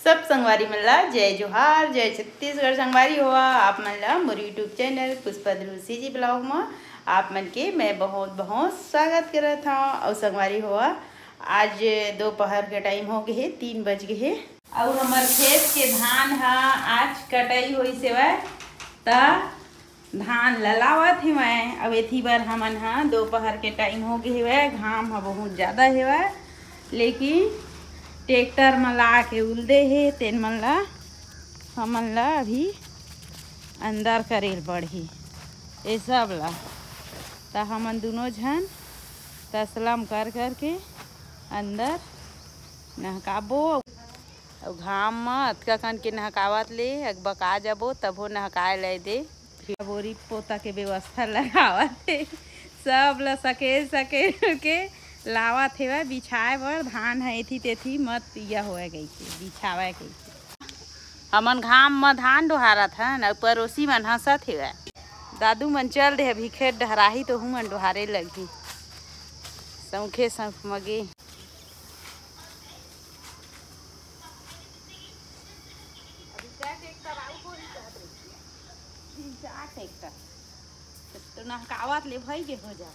सब संगवारी मन ला जय जोहार जय छत्तीसगढ़ संगवारी हुआ आप मन ला मोर यूट्यूब चैनल पुष्पा ध्रुसी जी ब्लॉग में आप मन के मैं बहुत बहुत स्वागत करत हूँ। और संगवारी हुआ आज दोपहर के टाइम हो गए 3 बज गए और हमार खेत के धान है आज कटाई हुई सेवा ता धान ललावत है मैं अब एथी बार हमन हाँ दोपहर के टाइम हो गए हुआ घाम है बहुत ज़्यादा है लेकिन ट्रैक्टर में ला के उलदे है तेन मन ला हमन ला अभी अंदर करेल पड़ी ये सब ला ता हमन दोनों झन तसलम कर के अंदर नहकाबो और घाम में अतका कन के नहकावत ले बका जाबो तबो नहकाए ले दे बोरी पोता के व्यवस्था लगावत है सब ला सके के लावत हेवा बिछाए बर धान है एथी तेथी मत या होए गई बिछावे गई हमन घाम में धान डोहारत हन और पड़ोसी मन हंसत हेवा दादू मन चल दे अभी खेत डहराही तो हूँ मन डोहारे लगी सौखे सौख मगे तो नहकावत ले भाई के हो जा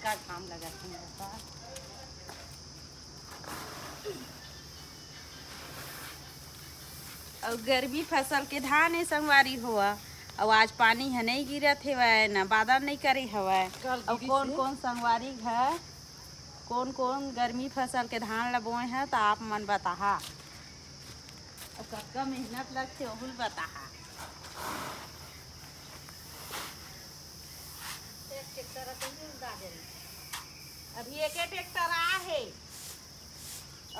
का काम लगा और गर्मी फसल के धान है संगवारी हुआ और आज पानी है नहीं गिरत है ना बादल नहीं करे हवा और कौन कौन संगवारी है कौन कौन गर्मी फसल के धान लगोए हैं तो आप मन बताहा और कतका मेहनत लगते वही बताहा अभी एक ट्रैक्टर आ है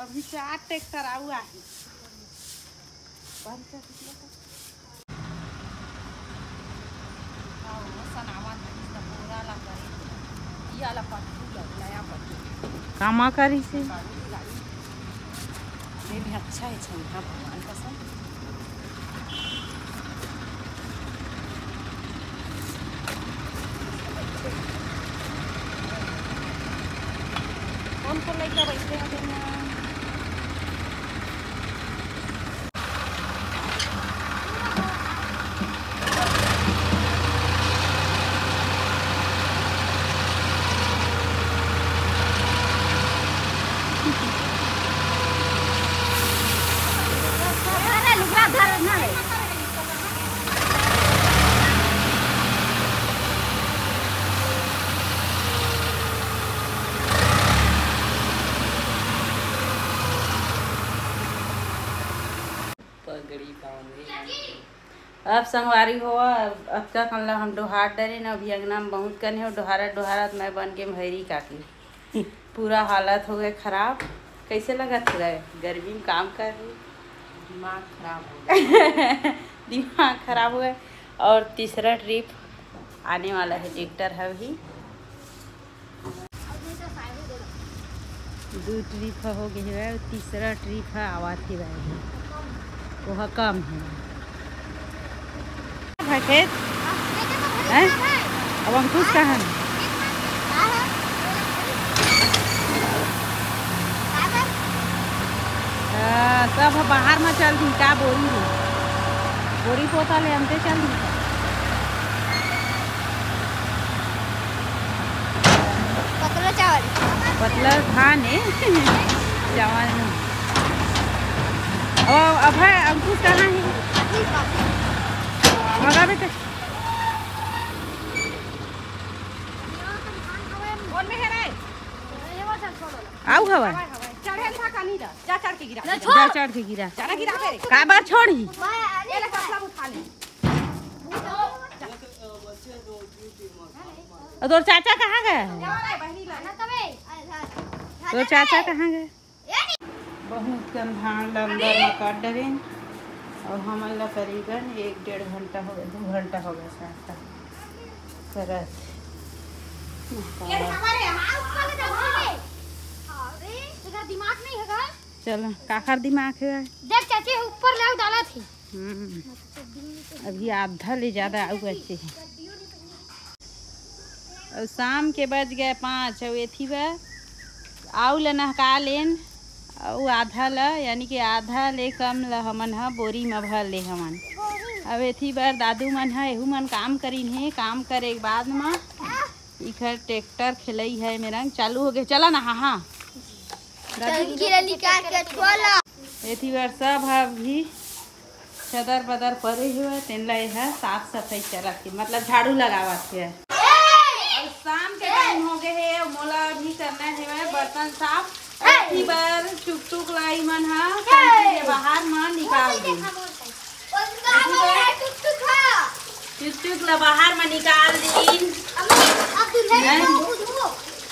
अभी 4 ट्रैक्टर आऊ आहे कामा करी से ये भी अच्छा है छंगा भगवान कसम कौन को लेकर बैठे हैं अब संगवारी हुआ अब का कल हम डोहार डरे न अभी अंगना में बहुत कन है डोहारत मैं बन के भैरी काकी पूरा हालत हो गए खराब कैसे लगा था गर्मी में काम कर रही दिमाग खराब हो दिमाग खराब हुआ और तीसरा ट्रिप आने वाला है ट्रैक्टर है अभी 2 ट्रिप हो गई है तीसरा ट्रिप है आवा थी भाई वह कम है खेत अब अंकुश कहाँ सब बाहर में चल दी का बोरी पोता ले हमते चल दी पतला धान है चावल और अब है अंकुश कहाँ है मगा बेटे आऊ हवा चढ़ के गिरा का बार छोड़ी तोर चाचा कहाँ गए तोर चाचा कहाँ गए बहुत कम धान अंदर में काट डरे और हमारा करीबन 1-1.5 घंटा हो गया 2 घंटा हो गया साथ सरस चलो काकर दिमाग है देख चाची ऊपर ले डाला थी अभी आधा ले ज़्यादा आऊ अच्छे है। और शाम के बज गए 5 और एथी बा आऊ ल नहका लेन और आधा ल यानी कि आधा ले कम ल हमन ह बोरी में भर ले हमन। अब एथी बार दादू मन है एहू मन काम करीन है। काम करे के बाद में इखर ट्रैक्टर खिलई है मेरा चालू हो गए। चला ना। हाँ हाँ एथी बार सब अभी चदर बदर परे हुए तेन है साफ सफाई करत है मतलब झाड़ू लगावत है। और शाम के टाइम हो गए है मोला भी करना है बर्तन साफ। एथी बार चुक चुक लाई मन हा के बाहर में निकाल दी। चुक चुक ला बाहर में निकाल दी।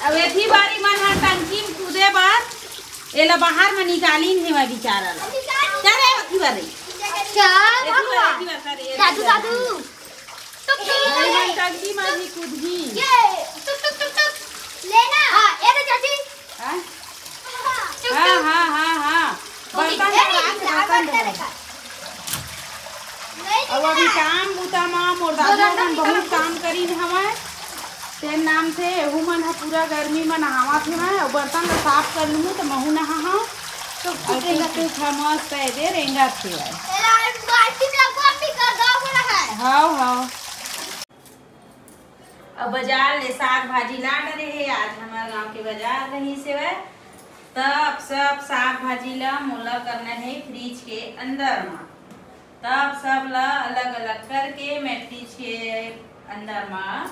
अब एथी बारी मन हा टंकी में कूदे बार एला बाहर में निकालीन है मैं बेचारा ला। चले एथी बारी दादू दादू टंकी में भी कूदगी लेना। ये तो चाची हाँ हाँ हाँ हाँ अब अभी काम बूता माँ मोर दादा मन बहुत काम करी हमें तेन नाम से एहू मन है पूरा गर्मी में नहावा थे मैं और बर्तन साफ कर लूँ तो महू नहा तो मस्त है दे रेंगा थे। हाँ हाँ अब बाजार ले साग भाजी ला डरे है। आज हमारे गांव के बाजार रही से वह तब सब साग भाजी ला मोला करना है फ्रिज के अंदर में। तब सब ला अलग अलग करके मैं फ्रिज के अंदर में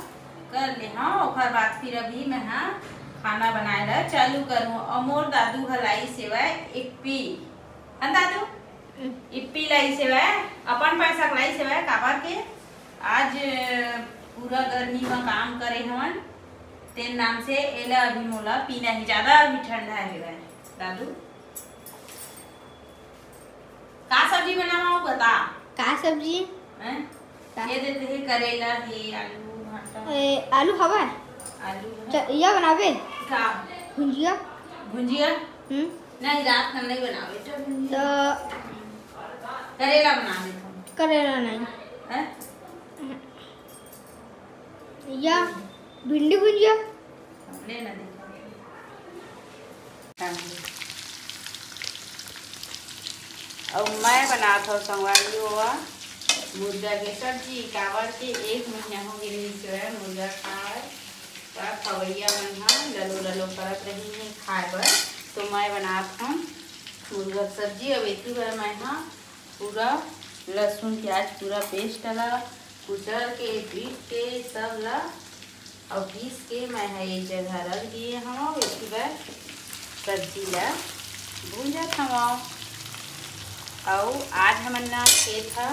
कर ले। हाँ और बाद फिर अभी मैं हाँ खाना बनाए ला चालू करूँ। और मोर दादू हलाई सेवाय इप्पी दादू इप्पी लाई सेवाय अपन पैसा लाई सेवाय काबर के आज पूरा गर्मी में काम करे हवन तेन नाम से एला अभी मोला पीना ही ज्यादा अभी ठंडा है। दादू का सब्जी बनावा बता का सब्जी ये देते है करेला है आलू भाटा आलू हवा आलू या बनावे का भुंजिया भुंजिया नहीं रात में नहीं बनावे तो करेला बना दे। करेला नहीं है या भिंडी भुंजिया लेना दे। अब मैं बनाता हूँ संगवारी हुआ मुर्गा के सब्जी काबर के 1 महीना हो गए मुर्गा खाए तब खवैया मन हाँ ललो ललो करत रही है खाए बर तो मैं बनाता हूँ मुर्गा सब्जी। अब इतनी बार मैं हाँ पूरा लहसुन प्याज पूरा पेस्ट ला कुचल के पीट के सब ला और पीस के मैं है एक जगह रख दिए हम। इसी बार सब्जी ला भूंजत हम। और आज हमन ना खेत है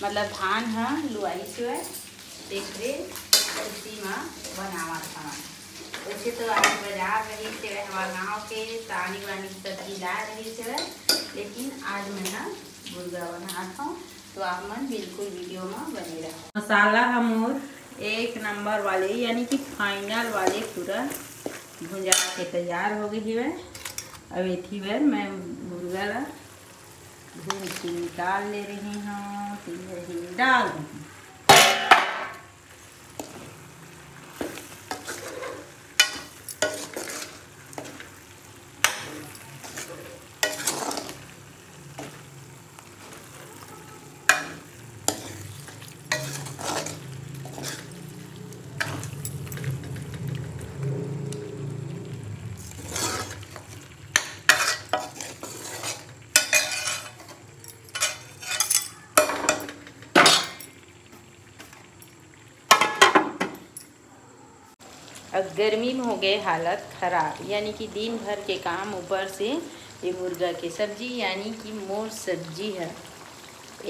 मतलब धान है लुआई से देखते उसी में बनावा था। वैसे तो आज बाजार रही से हमारे गाँव के तानी वानी सब्जी ला रही से लेकिन आज मैं ना मुर्गा बनाता हूँ तो आप मन बिल्कुल वीडियो में बने रहो। मसाला हम एक नंबर वाले यानी कि फाइनल वाले पूरा भुंजा के तैयार हो गई है। अब इतनी बार मैं मुर्गा ला भून के निकाल ले रही हूँ फिर डाल दूँ। अब गर्मी में हो गए हालत ख़राब यानी कि दिन भर के काम ऊपर से ये मुर्गा की सब्जी यानी कि मोर सब्जी है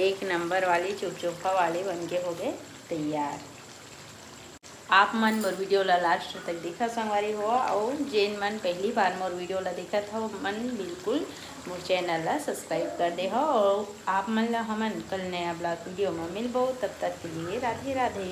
एक नंबर वाले चुपचुपा वाले बन के हो गए तैयार। आप मन मोर वीडियो ला लास्ट तक देखा संगवारी हो और जेन मन पहली बार मोर वीडियो ला देखा था मन बिल्कुल मोर चैनल ला सब्सक्राइब कर दे हो। और आप मन ला हमन कल नया ब्लॉग वीडियो में मिलबो तब तक के लिए राधे राधे।